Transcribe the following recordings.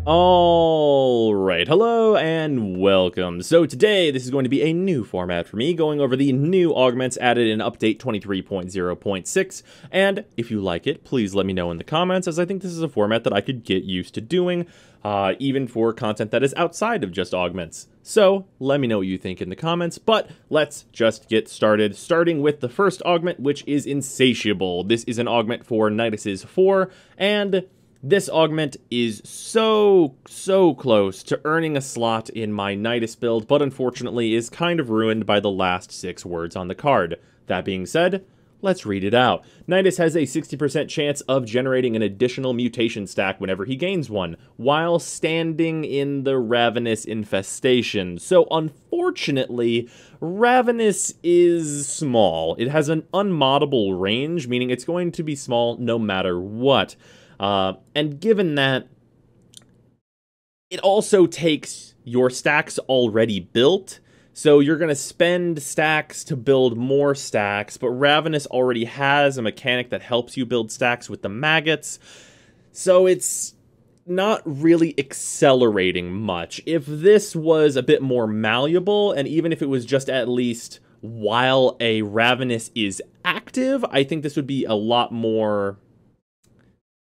Alright, hello and welcome. So today, this is going to be a new format for me, going over the new augments added in update 23.0.6, and if you like it, please let me know in the comments, as I think this is a format that I could get used to doing, even for content that is outside of just augments. So, let me know what you think in the comments, but let's just get started, starting with the first augment, which is Insatiable. This is an augment for Nidus's 4, and this augment is so close to earning a slot in my Nidus build, but unfortunately is kind of ruined by the last 6 words on the card. That being said, let's read it out. Nidus has a 60% chance of generating an additional mutation stack whenever he gains one, while standing in the Ravenous Infestation. So unfortunately, Ravenous is small. It has an unmoddable range, meaning it's going to be small no matter what. And given that, it also takes your stacks already built, so you're going to spend stacks to build more stacks, but Ravenous already has a mechanic that helps you build stacks with the maggots, so it's not really accelerating much. If this was a bit more malleable, and even if it was just at least while a Ravenous is active, I think this would be a lot more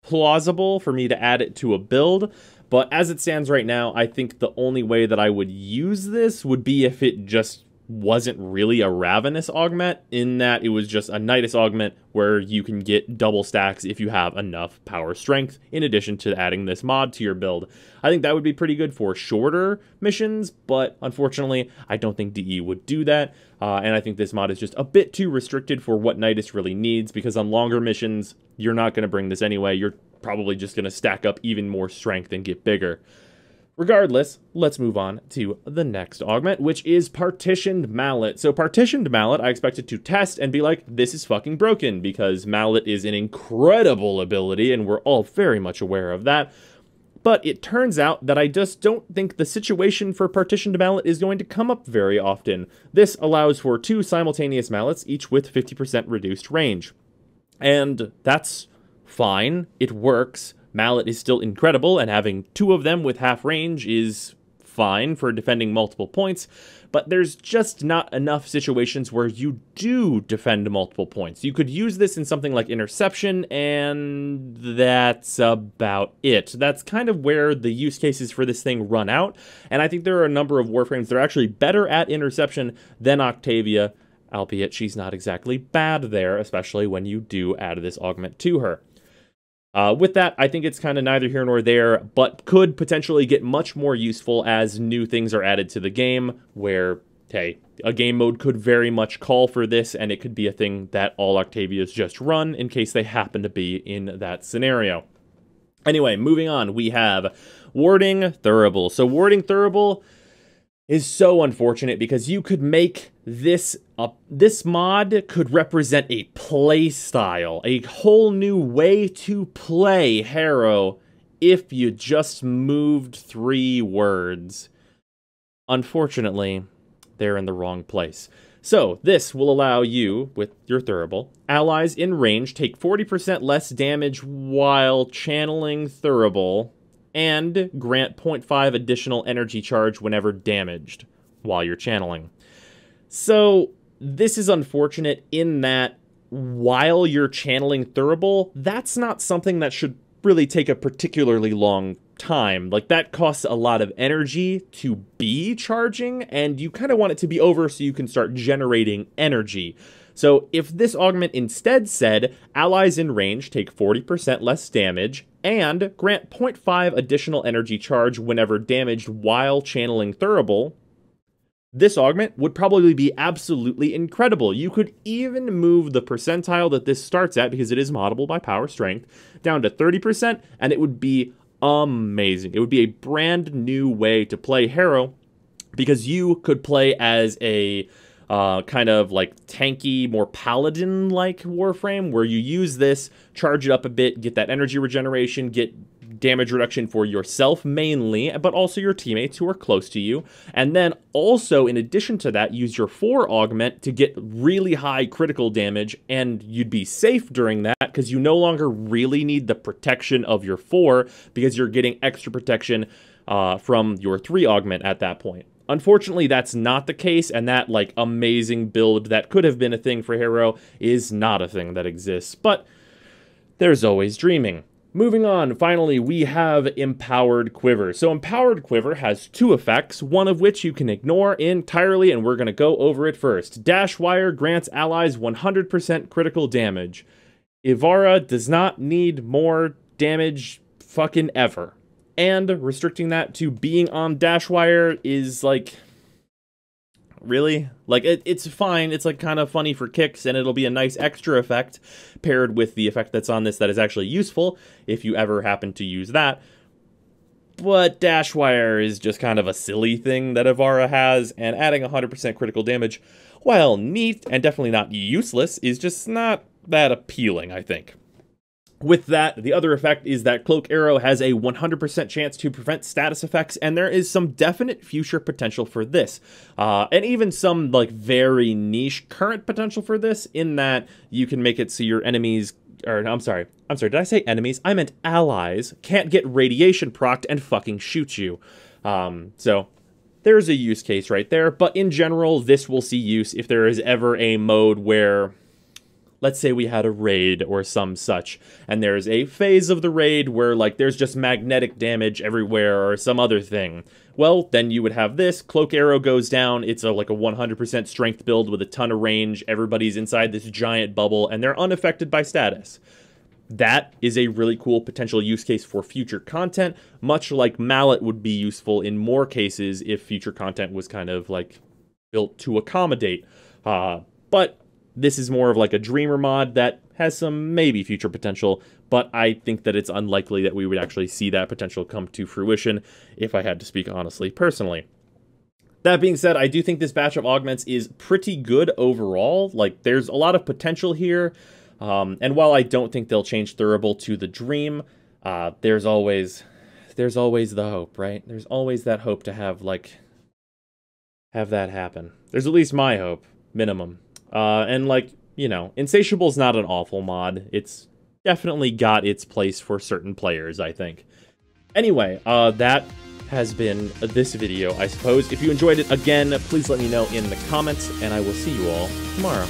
plausible for me to add it to a build. But as it stands right now, I think the only way that I would use this would be if it just wasn't really a Ravenous augment, in that it was just a Nidus augment where you can get double stacks if you have enough power strength, in addition to adding this mod to your build. I think that would be pretty good for shorter missions, but unfortunately, I don't think DE would do that, and I think this mod is just a bit too restricted for what Nidus really needs, because on longer missions, you're not going to bring this anyway. You're probably just going to stack up even more strength and get bigger. Regardless, let's move on to the next augment, which is Partitioned Mallet. So Partitioned Mallet, I expected to test and be like, this is fucking broken, because Mallet is an incredible ability, and we're all very much aware of that. But it turns out that I just don't think the situation for Partitioned Mallet is going to come up very often. This allows for 2 simultaneous mallets, each with 50% reduced range. And that's fine, it works. Mallet is still incredible, and having 2 of them with half range is fine for defending multiple points, but there's just not enough situations where you do defend multiple points. You could use this in something like Interception, and that's about it. That's kind of where the use cases for this thing run out, and I think there are a number of Warframes that are actually better at Interception than Octavia, albeit she's not exactly bad there, especially when you do add this augment to her. With that, I think it's kind of neither here nor there, but could potentially get much more useful as new things are added to the game, where, hey, a game mode could very much call for this, and it could be a thing that all Octavias just run in case they happen to be in that scenario. Anyway, moving on, we have Warding Thurible. So Warding Thurible is so unfortunate because you could make this this mod could represent a play style, a whole new way to play Harrow if you just moved 3 words. Unfortunately, they're in the wrong place. So this will allow you, with your Thurible, allies in range take 40% less damage while channeling Thurible, and grant 0.5 additional energy charge whenever damaged while you're channeling. So this is unfortunate in that while you're channeling Thurible, that's not something that should really take a particularly long time. Like, that costs a lot of energy to be charging, and you kind of want it to be over so you can start generating energy. So if this augment instead said, allies in range take 40% less damage, and grant 0.5 additional energy charge whenever damaged while channeling Thurible, this augment would probably be absolutely incredible. You could even move the percentile that this starts at, because it is moddable by power strength, down to 30%, and it would be amazing. It would be a brand new way to play Harrow, because you could play as a kind of like tanky, more paladin-like Warframe, where you use this, charge it up a bit, get that energy regeneration, get damage reduction for yourself mainly, but also your teammates who are close to you. And then also, in addition to that, use your 4 augment to get really high critical damage, and you'd be safe during that because you no longer really need the protection of your 4 because you're getting extra protection from your 3 augment at that point. Unfortunately, that's not the case, and that, like, amazing build that could have been a thing for Hero is not a thing that exists, but there's always dreaming. Moving on, finally, we have Empowered Quiver. So Empowered Quiver has 2 effects, one of which you can ignore entirely, and we're going to go over it first. Dash Wire grants allies 100% critical damage. Ivara does not need more damage fucking ever. And restricting that to being on Dash Wire is, like, really? Like, it's fine. It's, like, kind of funny for kicks, and it'll be a nice extra effect paired with the effect that's on this that is actually useful if you ever happen to use that. But Dash Wire is just kind of a silly thing that Ivara has, and adding 100% critical damage, while neat and definitely not useless, is just not that appealing, I think. With that, the other effect is that Cloak Arrow has a 100% chance to prevent status effects, and there is some definite future potential for this. And even some, like, very niche current potential for this, in that you can make it so your enemies, or I'm sorry, did I say enemies? I meant allies, can't get radiation procced and fucking shoot you. So there's a use case right there, but in general, this will see use if there is ever a mode where, let's say we had a raid or some such, and there's a phase of the raid where, like, there's just magnetic damage everywhere or some other thing. Well, then you would have this. Cloak Arrow goes down. It's like a 100% strength build with a ton of range. Everybody's inside this giant bubble, and they're unaffected by status. That is a really cool potential use case for future content, much like Mallet would be useful in more cases if future content was kind of, like, built to accommodate. But this is more of like a Dreamer mod that has some maybe future potential, but I think that it's unlikely that we would actually see that potential come to fruition, if I had to speak honestly, personally. That being said, I do think this batch of augments is pretty good overall. Like, there's a lot of potential here, and while I don't think they'll change Thurible to the Dream, there's always the hope, right? There's always that hope to have that happen. There's at least my hope, minimum. And, like, you know, Insatiable's not an awful mod. It's definitely got its place for certain players, I think. Anyway, that has been this video, I suppose. If you enjoyed it, again, please let me know in the comments, and I will see you all tomorrow.